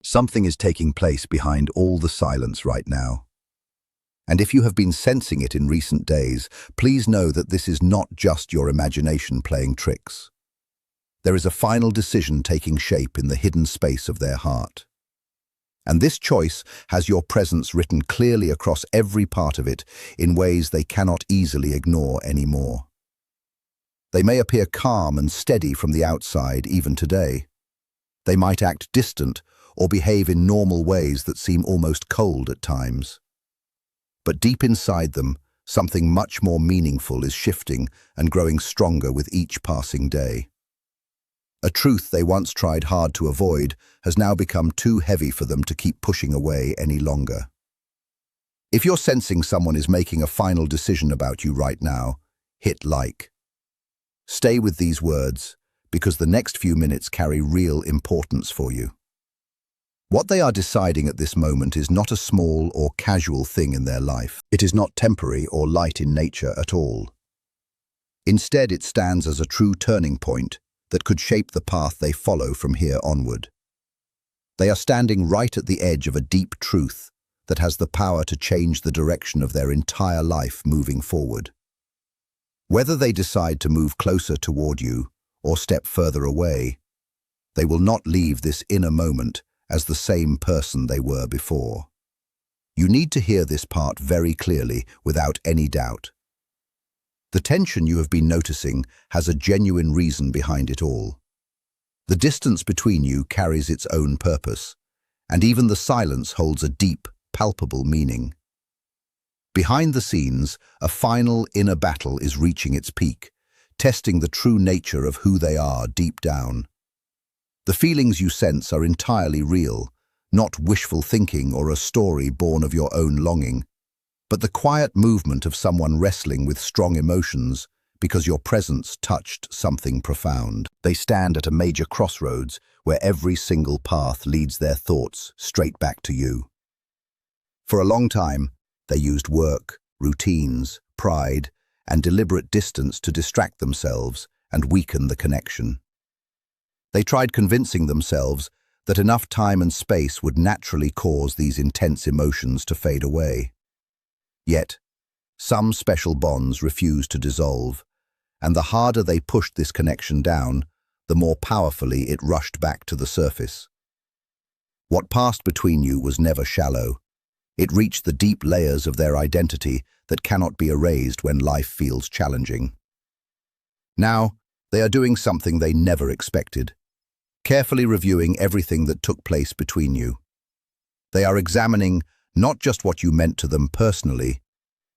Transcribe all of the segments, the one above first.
Something is taking place behind all the silence right now. And if you have been sensing it in recent days, please know that this is not just your imagination playing tricks. There is a final decision taking shape in the hidden space of their heart. And this choice has your presence written clearly across every part of it in ways they cannot easily ignore anymore. They may appear calm and steady from the outside even today. They might act distant or behave in normal ways that seem almost cold at times. But deep inside them, something much more meaningful is shifting and growing stronger with each passing day. A truth they once tried hard to avoid has now become too heavy for them to keep pushing away any longer. If you're sensing someone is making a final decision about you right now, hit like. Stay with these words, because the next few minutes carry real importance for you. What they are deciding at this moment is not a small or casual thing in their life. It is not temporary or light in nature at all. Instead, it stands as a true turning point that could shape the path they follow from here onward. They are standing right at the edge of a deep truth that has the power to change the direction of their entire life moving forward. Whether they decide to move closer toward you or step further away, they will not leave this inner moment as the same person they were before. You need to hear this part very clearly, without any doubt. The tension you have been noticing has a genuine reason behind it all. The distance between you carries its own purpose, and even the silence holds a deep, palpable meaning. Behind the scenes, a final inner battle is reaching its peak, testing the true nature of who they are deep down. The feelings you sense are entirely real, not wishful thinking or a story born of your own longing, but the quiet movement of someone wrestling with strong emotions because your presence touched something profound. They stand at a major crossroads where every single path leads their thoughts straight back to you. For a long time, they used work, routines, pride, and deliberate distance to distract themselves and weaken the connection. They tried convincing themselves that enough time and space would naturally cause these intense emotions to fade away. Yet, some special bonds refused to dissolve, and the harder they pushed this connection down, the more powerfully it rushed back to the surface. What passed between you was never shallow. It reached the deep layers of their identity that cannot be erased when life feels challenging. Now, they are doing something they never expected, carefully reviewing everything that took place between you. They are examining not just what you meant to them personally,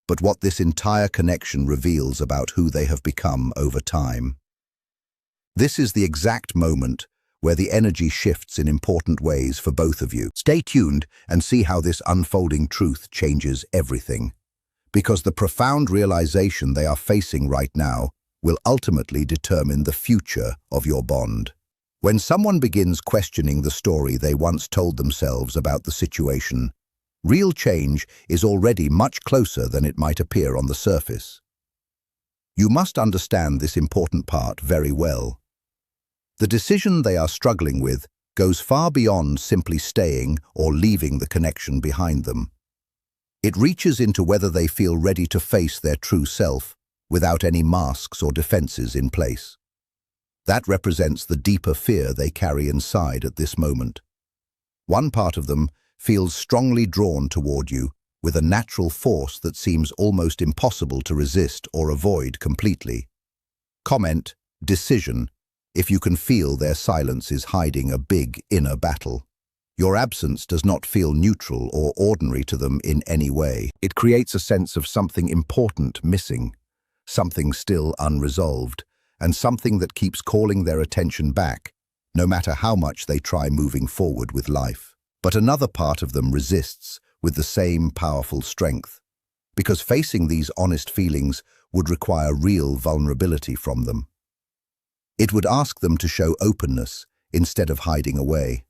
but what this entire connection reveals about who they have become over time. This is the exact moment where the energy shifts in important ways for both of you. Stay tuned and see how this unfolding truth changes everything, because the profound realization they are facing right now will ultimately determine the future of your bond. When someone begins questioning the story they once told themselves about the situation, real change is already much closer than it might appear on the surface. You must understand this important part very well. The decision they are struggling with goes far beyond simply staying or leaving the connection behind them. It reaches into whether they feel ready to face their true self without any masks or defenses in place. That represents the deeper fear they carry inside at this moment. One part of them feels strongly drawn toward you with a natural force that seems almost impossible to resist or avoid completely. Comment, decision, if you can feel their silence is hiding a big inner battle. Your absence does not feel neutral or ordinary to them in any way. It creates a sense of something important missing, something still unresolved, and something that keeps calling their attention back, no matter how much they try moving forward with life. But another part of them resists with the same powerful strength, because facing these honest feelings would require real vulnerability from them. It would ask them to show openness instead of hiding away.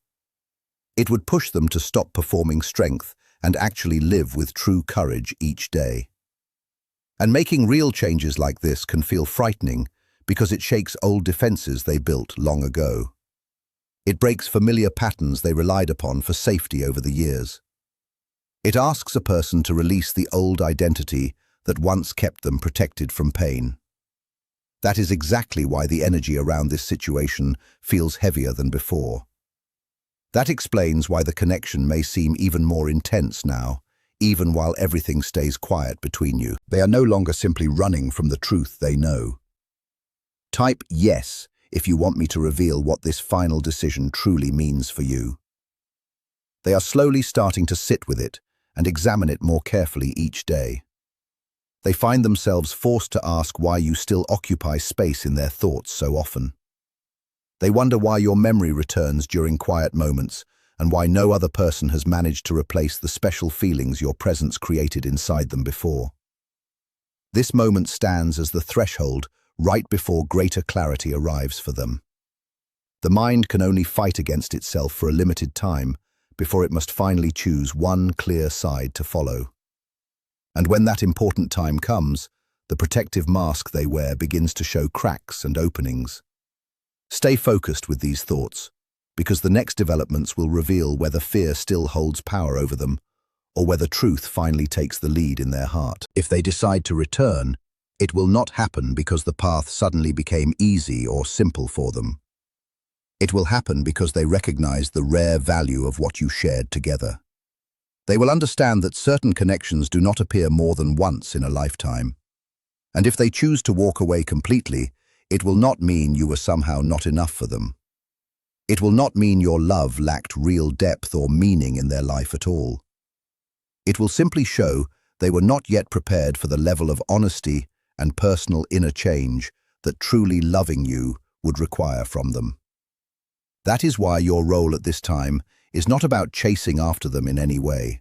It would push them to stop performing strength and actually live with true courage each day. And making real changes like this can feel frightening because it shakes old defenses they built long ago. It breaks familiar patterns they relied upon for safety over the years. It asks a person to release the old identity that once kept them protected from pain. That is exactly why the energy around this situation feels heavier than before. That explains why the connection may seem even more intense now, even while everything stays quiet between you. They are no longer simply running from the truth they know. Type yes if you want me to reveal what this final decision truly means for you. They are slowly starting to sit with it and examine it more carefully each day. They find themselves forced to ask why you still occupy space in their thoughts so often. They wonder why your memory returns during quiet moments and why no other person has managed to replace the special feelings your presence created inside them before. This moment stands as the threshold right before greater clarity arrives for them. The mind can only fight against itself for a limited time before it must finally choose one clear side to follow. And when that important time comes, the protective mask they wear begins to show cracks and openings. Stay focused with these thoughts, because the next developments will reveal whether fear still holds power over them, or whether truth finally takes the lead in their heart. If they decide to return, it will not happen because the path suddenly became easy or simple for them. It will happen because they recognize the rare value of what you shared together. They will understand that certain connections do not appear more than once in a lifetime. And if they choose to walk away completely, it will not mean you were somehow not enough for them. It will not mean your love lacked real depth or meaning in their life at all. It will simply show they were not yet prepared for the level of honesty and personal inner change that truly loving you would require from them. That is why your role at this time is not about chasing after them in any way.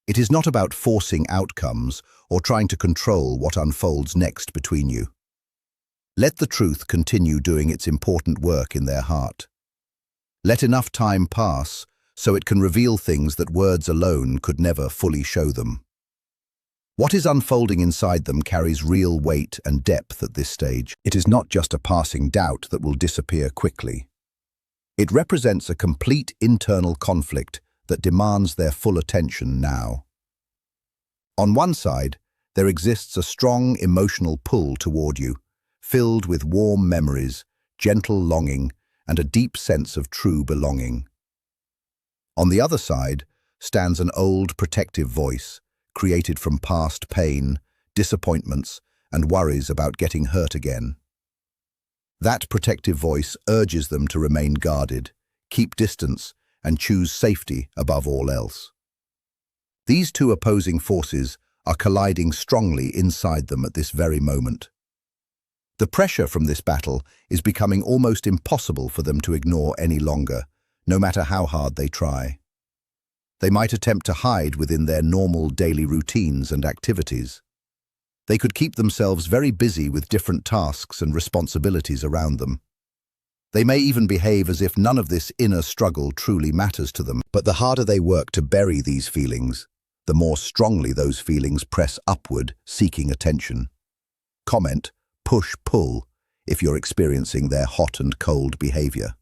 It is not about forcing outcomes or trying to control what unfolds next between you. Let the truth continue doing its important work in their heart. Let enough time pass so it can reveal things that words alone could never fully show them. What is unfolding inside them carries real weight and depth at this stage. It is not just a passing doubt that will disappear quickly. It represents a complete internal conflict that demands their full attention now. On one side, there exists a strong emotional pull toward you, filled with warm memories, gentle longing, and a deep sense of true belonging. On the other side stands an old protective voice, created from past pain, disappointments, and worries about getting hurt again. That protective voice urges them to remain guarded, keep distance, and choose safety above all else. These two opposing forces are colliding strongly inside them at this very moment. The pressure from this battle is becoming almost impossible for them to ignore any longer, no matter how hard they try. They might attempt to hide within their normal daily routines and activities. They could keep themselves very busy with different tasks and responsibilities around them. They may even behave as if none of this inner struggle truly matters to them. But the harder they work to bury these feelings, the more strongly those feelings press upward, seeking attention. Comment, push, pull, if you're experiencing their hot and cold behavior.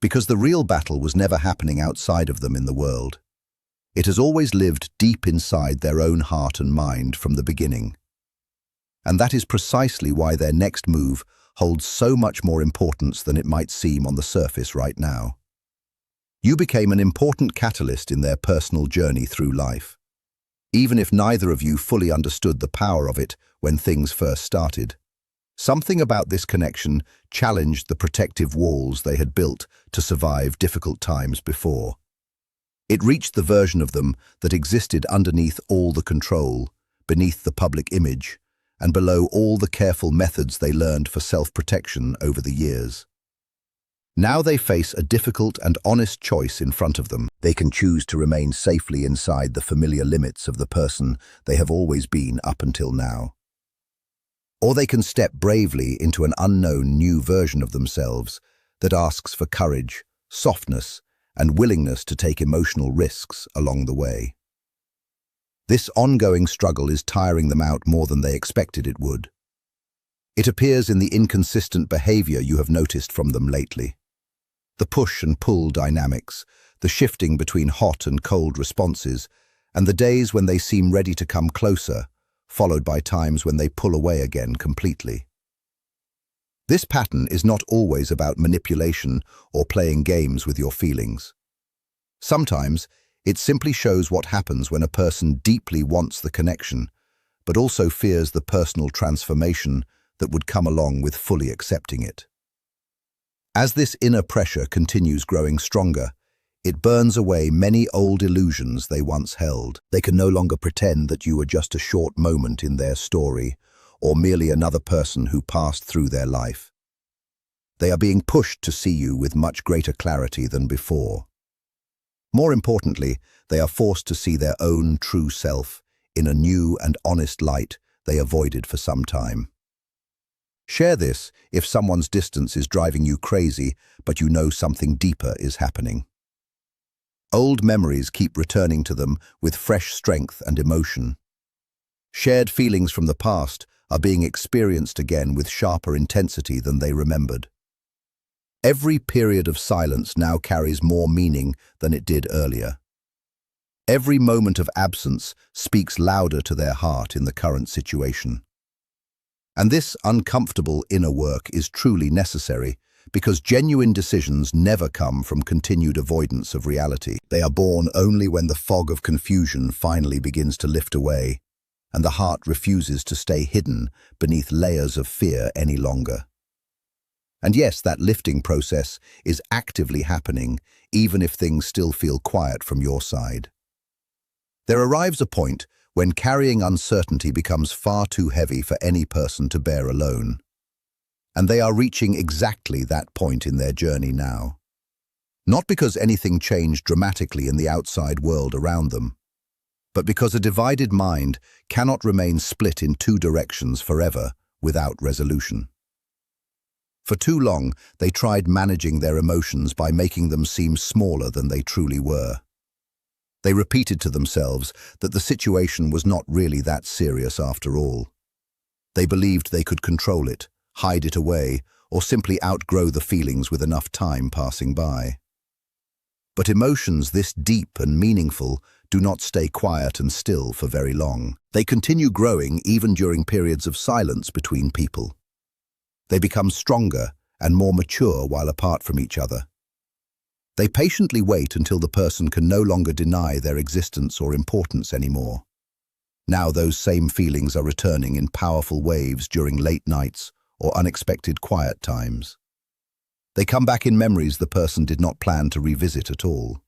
Because the real battle was never happening outside of them in the world. It has always lived deep inside their own heart and mind from the beginning. And that is precisely why their next move holds so much more importance than it might seem on the surface right now. You became an important catalyst in their personal journey through life, even if neither of you fully understood the power of it when things first started. Something about this connection challenged the protective walls they had built to survive difficult times before. It reached the version of them that existed underneath all the control, beneath the public image, and below all the careful methods they learned for self-protection over the years. Now they face a difficult and honest choice in front of them. They can choose to remain safely inside the familiar limits of the person they have always been up until now. Or they can step bravely into an unknown new version of themselves that asks for courage, softness, and willingness to take emotional risks along the way. This ongoing struggle is tiring them out more than they expected it would. It appears in the inconsistent behavior you have noticed from them lately. The push and pull dynamics, the shifting between hot and cold responses, and the days when they seem ready to come closer, followed by times when they pull away again completely. This pattern is not always about manipulation or playing games with your feelings. Sometimes, it simply shows what happens when a person deeply wants the connection, but also fears the personal transformation that would come along with fully accepting it. As this inner pressure continues growing stronger, it burns away many old illusions they once held. They can no longer pretend that you were just a short moment in their story, or merely another person who passed through their life. They are being pushed to see you with much greater clarity than before. More importantly, they are forced to see their own true self in a new and honest light they avoided for some time. Share this if someone's distance is driving you crazy, but you know something deeper is happening. Old memories keep returning to them with fresh strength and emotion. Shared feelings from the past are being experienced again with sharper intensity than they remembered. Every period of silence now carries more meaning than it did earlier. Every moment of absence speaks louder to their heart in the current situation. And this uncomfortable inner work is truly necessary because genuine decisions never come from continued avoidance of reality. They are born only when the fog of confusion finally begins to lift away and the heart refuses to stay hidden beneath layers of fear any longer. And yes, that lifting process is actively happening, even if things still feel quiet from your side. There arrives a point when carrying uncertainty becomes far too heavy for any person to bear alone. And they are reaching exactly that point in their journey now. Not because anything changed dramatically in the outside world around them, but because a divided mind cannot remain split in two directions forever without resolution. For too long, they tried managing their emotions by making them seem smaller than they truly were. They repeated to themselves that the situation was not really that serious after all. They believed they could control it, hide it away, or simply outgrow the feelings with enough time passing by. But emotions this deep and meaningful do not stay quiet and still for very long. They continue growing even during periods of silence between people. They become stronger and more mature while apart from each other. They patiently wait until the person can no longer deny their existence or importance anymore. Now those same feelings are returning in powerful waves during late nights or unexpected quiet times. They come back in memories the person did not plan to revisit at all.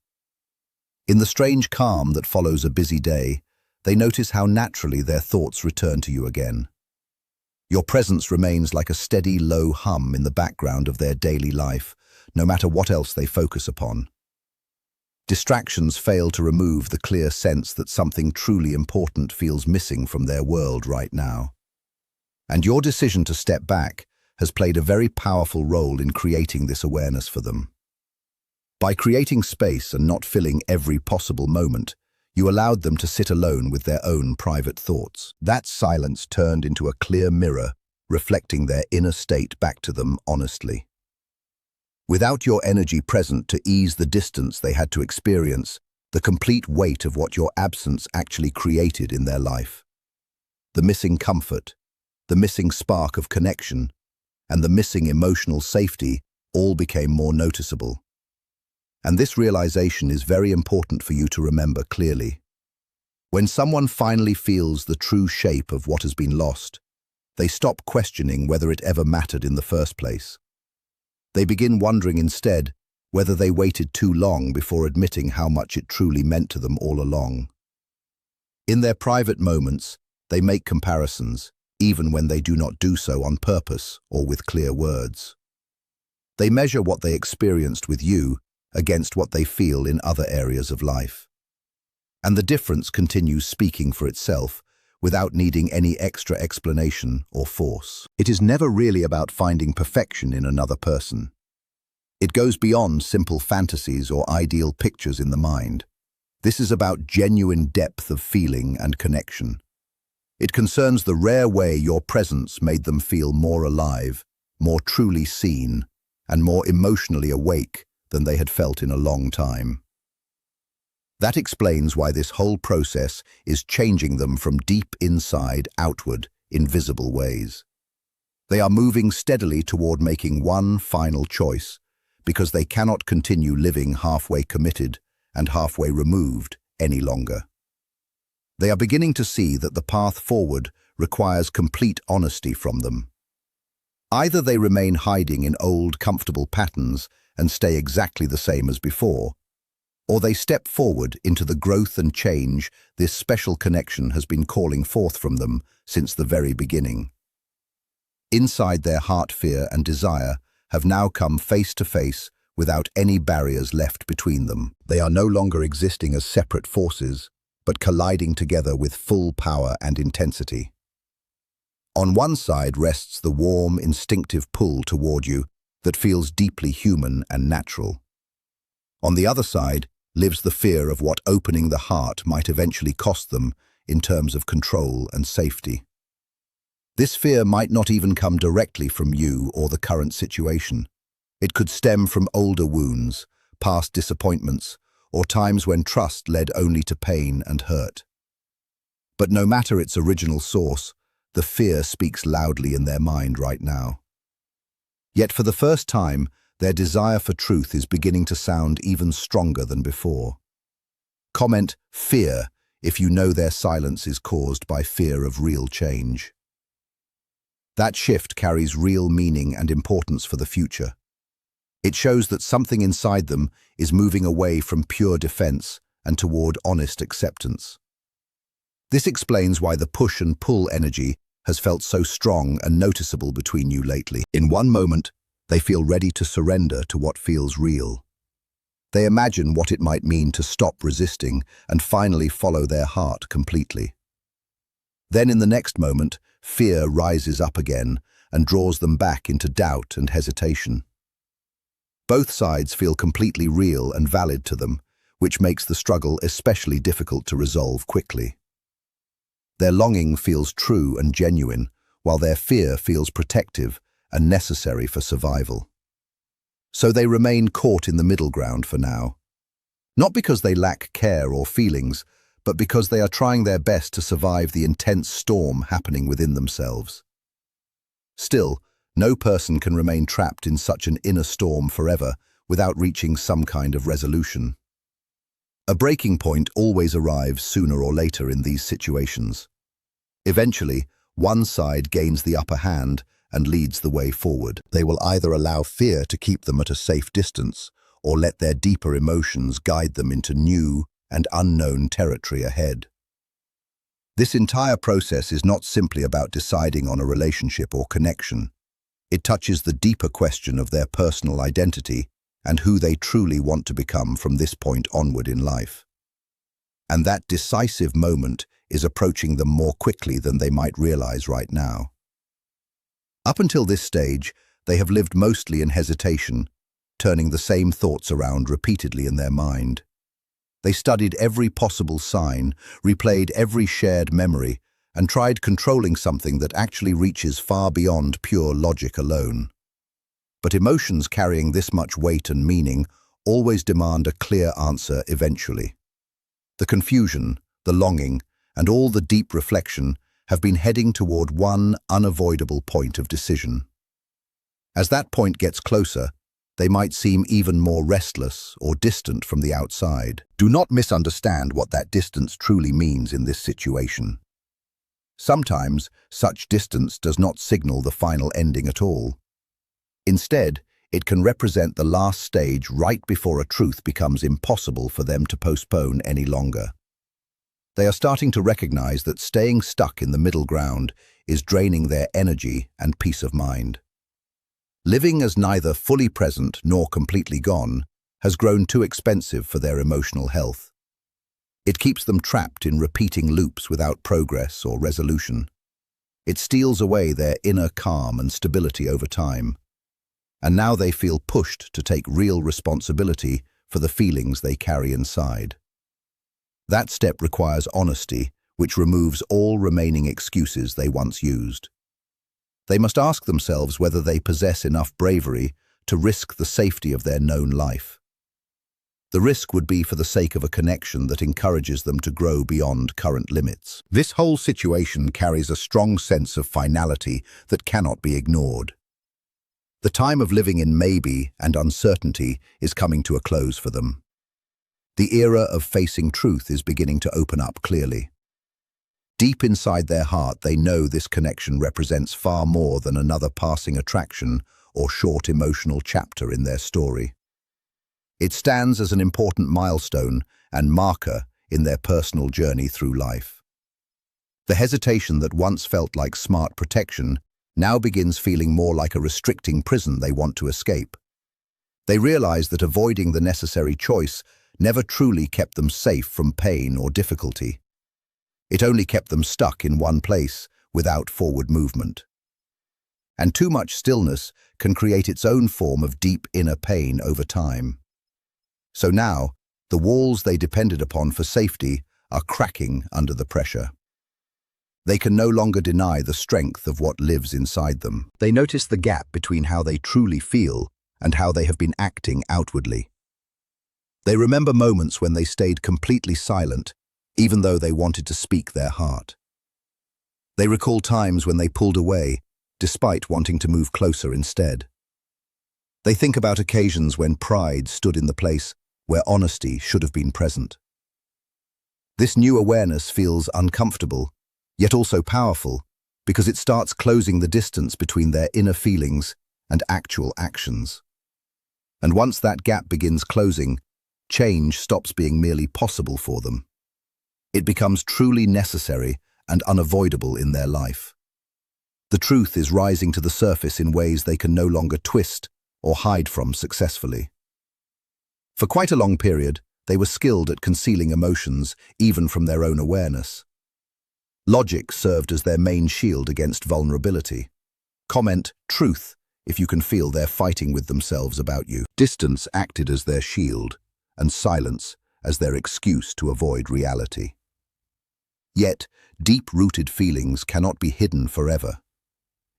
In the strange calm that follows a busy day, they notice how naturally their thoughts return to you again. Your presence remains like a steady, low hum in the background of their daily life, no matter what else they focus upon. Distractions fail to remove the clear sense that something truly important feels missing from their world right now. And your decision to step back has played a very powerful role in creating this awareness for them. By creating space and not filling every possible moment, you allowed them to sit alone with their own private thoughts. That silence turned into a clear mirror, reflecting their inner state back to them honestly. Without your energy present to ease the distance they had to experience, the complete weight of what your absence actually created in their life. The missing comfort, the missing spark of connection, and the missing emotional safety all became more noticeable. And this realization is very important for you to remember clearly. When someone finally feels the true shape of what has been lost, they stop questioning whether it ever mattered in the first place. They begin wondering instead whether they waited too long before admitting how much it truly meant to them all along. In their private moments, they make comparisons, even when they do not do so on purpose or with clear words. They measure what they experienced with you against what they feel in other areas of life. And the difference continues speaking for itself without needing any extra explanation or force. It is never really about finding perfection in another person. It goes beyond simple fantasies or ideal pictures in the mind. This is about genuine depth of feeling and connection. It concerns the rare way your presence made them feel more alive, more truly seen, and more emotionally awake than they had felt in a long time. That explains why this whole process is changing them from deep inside outward in visible ways. They are moving steadily toward making one final choice, because they cannot continue living halfway committed and halfway removed any longer. They are beginning to see that the path forward requires complete honesty from them. Either they remain hiding in old, comfortable patterns and stay exactly the same as before, or they step forward into the growth and change this special connection has been calling forth from them since the very beginning. Inside, their heart, fear and desire have now come face to face without any barriers left between them. They are no longer existing as separate forces, but colliding together with full power and intensity. On one side rests the warm, instinctive pull toward you that feels deeply human and natural. On the other side lives the fear of what opening the heart might eventually cost them in terms of control and safety. This fear might not even come directly from you or the current situation. It could stem from older wounds, past disappointments, or times when trust led only to pain and hurt. But no matter its original source, the fear speaks loudly in their mind right now. Yet for the first time, their desire for truth is beginning to sound even stronger than before. Comment "fear" if you know their silence is caused by fear of real change. That shift carries real meaning and importance for the future. It shows that something inside them is moving away from pure defense and toward honest acceptance. This explains why the push and pull energy has felt so strong and noticeable between you lately. In one moment, they feel ready to surrender to what feels real. They imagine what it might mean to stop resisting and finally follow their heart completely. Then in the next moment, fear rises up again and draws them back into doubt and hesitation. Both sides feel completely real and valid to them, which makes the struggle especially difficult to resolve quickly. Their longing feels true and genuine, while their fear feels protective and necessary for survival. So they remain caught in the middle ground for now. Not because they lack care or feelings, but because they are trying their best to survive the intense storm happening within themselves. Still, no person can remain trapped in such an inner storm forever without reaching some kind of resolution. A breaking point always arrives sooner or later in these situations. Eventually, one side gains the upper hand and leads the way forward. They will either allow fear to keep them at a safe distance or let their deeper emotions guide them into new and unknown territory ahead. This entire process is not simply about deciding on a relationship or connection. It touches the deeper question of their personal identity and who they truly want to become from this point onward in life. And that decisive moment is approaching them more quickly than they might realize right now. Up until this stage, they have lived mostly in hesitation, turning the same thoughts around repeatedly in their mind. They studied every possible sign, replayed every shared memory, and tried controlling something that actually reaches far beyond pure logic alone. But emotions carrying this much weight and meaning always demand a clear answer eventually. The confusion, the longing, and all the deep reflection have been heading toward one unavoidable point of decision. As that point gets closer, they might seem even more restless or distant from the outside. Do not misunderstand what that distance truly means in this situation. Sometimes, such distance does not signal the final ending at all. Instead, it can represent the last stage right before a truth becomes impossible for them to postpone any longer. They are starting to recognize that staying stuck in the middle ground is draining their energy and peace of mind. Living as neither fully present nor completely gone has grown too expensive for their emotional health. It keeps them trapped in repeating loops without progress or resolution. It steals away their inner calm and stability over time. And now they feel pushed to take real responsibility for the feelings they carry inside. That step requires honesty, which removes all remaining excuses they once used. They must ask themselves whether they possess enough bravery to risk the safety of their known life. The risk would be for the sake of a connection that encourages them to grow beyond current limits. This whole situation carries a strong sense of finality that cannot be ignored. The time of living in maybe and uncertainty is coming to a close for them. The era of facing truth is beginning to open up clearly. Deep inside their heart, they know this connection represents far more than another passing attraction or short emotional chapter in their story. It stands as an important milestone and marker in their personal journey through life. The hesitation that once felt like smart protection now begins feeling more like a restricting prison they want to escape. They realize that avoiding the necessary choice never truly kept them safe from pain or difficulty. It only kept them stuck in one place without forward movement. And too much stillness can create its own form of deep inner pain over time. So now, the walls they depended upon for safety are cracking under the pressure. They can no longer deny the strength of what lives inside them. They notice the gap between how they truly feel and how they have been acting outwardly. They remember moments when they stayed completely silent, even though they wanted to speak their heart. They recall times when they pulled away, despite wanting to move closer instead. They think about occasions when pride stood in the place where honesty should have been present. This new awareness feels uncomfortable, yet also powerful, because it starts closing the distance between their inner feelings and actual actions. And once that gap begins closing, change stops being merely possible for them. It becomes truly necessary and unavoidable in their life. The truth is rising to the surface in ways they can no longer twist or hide from successfully. For quite a long period, they were skilled at concealing emotions, even from their own awareness. Logic served as their main shield against vulnerability. Comment truth if you can feel they're fighting with themselves about you. Distance acted as their shield, and silence as their excuse to avoid reality. Yet, deep-rooted feelings cannot be hidden forever.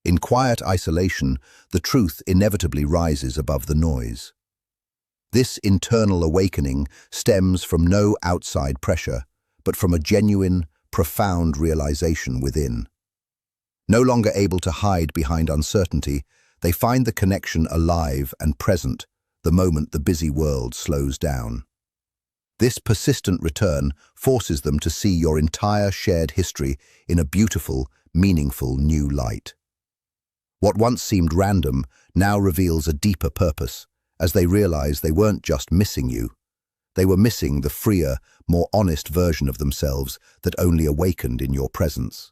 In quiet isolation, the truth inevitably rises above the noise. This internal awakening stems from no outside pressure, but from a genuine, profound realization within. No longer able to hide behind uncertainty, they find the connection alive and present the moment the busy world slows down. This persistent return forces them to see your entire shared history in a beautiful, meaningful new light. What once seemed random now reveals a deeper purpose, as they realize they weren't just missing you. They were missing the freer, more honest version of themselves that only awakened in your presence.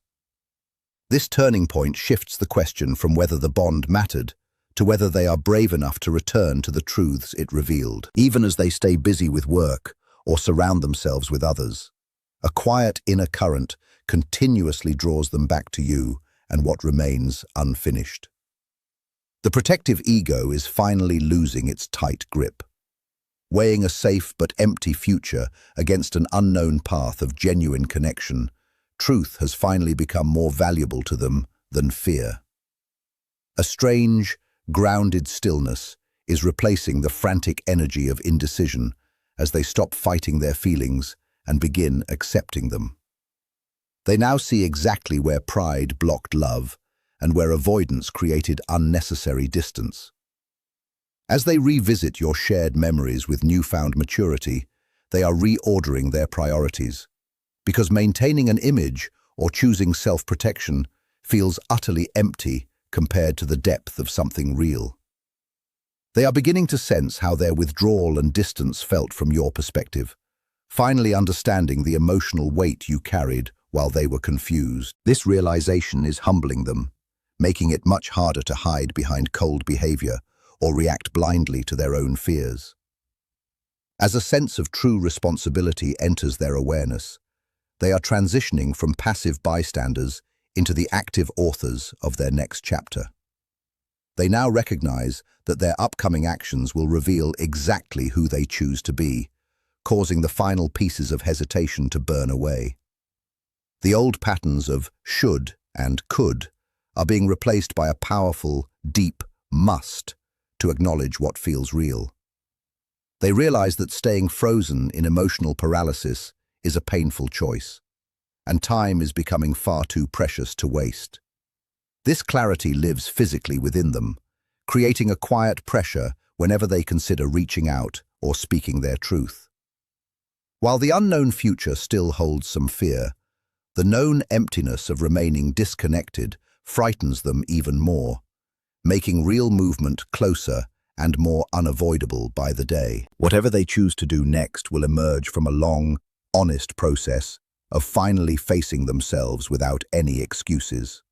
This turning point shifts the question from whether the bond mattered to whether they are brave enough to return to the truths it revealed. Even as they stay busy with work or surround themselves with others, a quiet inner current continuously draws them back to you and what remains unfinished. The protective ego is finally losing its tight grip. Weighing a safe but empty future against an unknown path of genuine connection, truth has finally become more valuable to them than fear. A strange, grounded stillness is replacing the frantic energy of indecision as they stop fighting their feelings and begin accepting them. They now see exactly where pride blocked love and where avoidance created unnecessary distance. As they revisit your shared memories with newfound maturity, they are reordering their priorities, because maintaining an image or choosing self-protection feels utterly empty compared to the depth of something real. They are beginning to sense how their withdrawal and distance felt from your perspective, finally understanding the emotional weight you carried while they were confused. This realization is humbling them, making it much harder to hide behind cold behavior or react blindly to their own fears. As a sense of true responsibility enters their awareness, they are transitioning from passive bystanders into the active authors of their next chapter. They now recognize that their upcoming actions will reveal exactly who they choose to be, causing the final pieces of hesitation to burn away. The old patterns of should and could are being replaced by a powerful, deep must to acknowledge what feels real. They realize that staying frozen in emotional paralysis is a painful choice, and time is becoming far too precious to waste. This clarity lives physically within them, creating a quiet pressure whenever they consider reaching out or speaking their truth. While the unknown future still holds some fear, the known emptiness of remaining disconnected frightens them even more, making real movement closer and more unavoidable by the day. Whatever they choose to do next will emerge from a long, honest process of finally facing themselves without any excuses.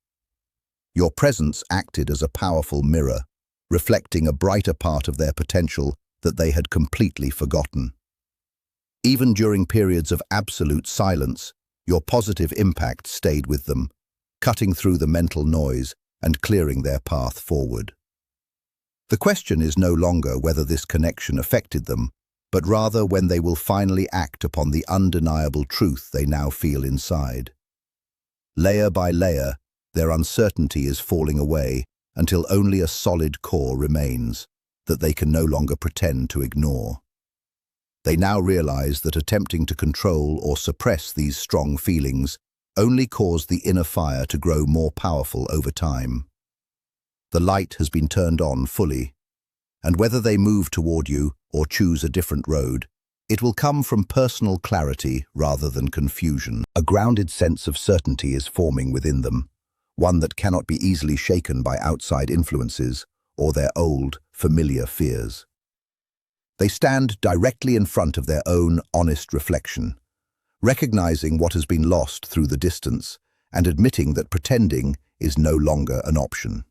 Your presence acted as a powerful mirror, reflecting a brighter part of their potential that they had completely forgotten. Even during periods of absolute silence, your positive impact stayed with them, cutting through the mental noise and clearing their path forward. The question is no longer whether this connection affected them, but rather when they will finally act upon the undeniable truth they now feel inside. Layer by layer, their uncertainty is falling away until only a solid core remains that they can no longer pretend to ignore. They now realize that attempting to control or suppress these strong feelings only cause the inner fire to grow more powerful over time. The light has been turned on fully, and whether they move toward you or choose a different road, it will come from personal clarity rather than confusion. A grounded sense of certainty is forming within them, one that cannot be easily shaken by outside influences or their old, familiar fears. They stand directly in front of their own honest reflection, recognizing what has been lost through the distance and admitting that pretending is no longer an option.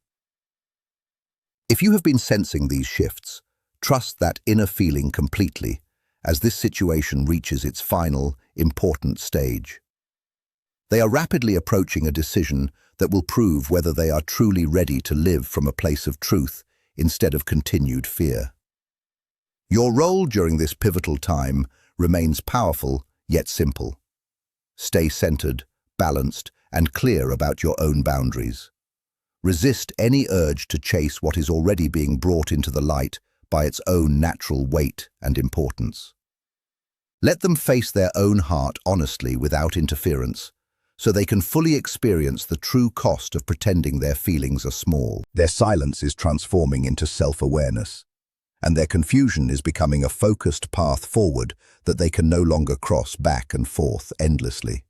If you have been sensing these shifts, trust that inner feeling completely as this situation reaches its final, important stage. They are rapidly approaching a decision that will prove whether they are truly ready to live from a place of truth instead of continued fear. Your role during this pivotal time remains powerful yet simple. Stay centered, balanced, and clear about your own boundaries. Resist any urge to chase what is already being brought into the light by its own natural weight and importance. Let them face their own heart honestly without interference, so they can fully experience the true cost of pretending their feelings are small. Their silence is transforming into self-awareness, and their confusion is becoming a focused path forward that they can no longer cross back and forth endlessly.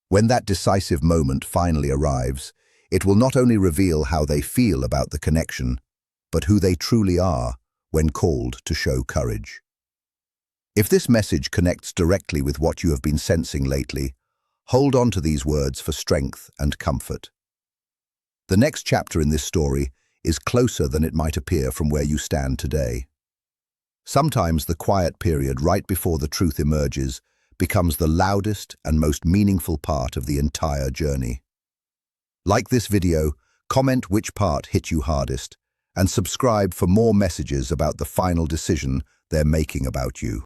When that decisive moment finally arrives, it will not only reveal how they feel about the connection, but who they truly are when called to show courage. If this message connects directly with what you have been sensing lately, hold on to these words for strength and comfort. The next chapter in this story is closer than it might appear from where you stand today. Sometimes the quiet period right before the truth emerges becomes the loudest and most meaningful part of the entire journey. Like this video, comment which part hit you hardest, and subscribe for more messages about the final decision they're making about you.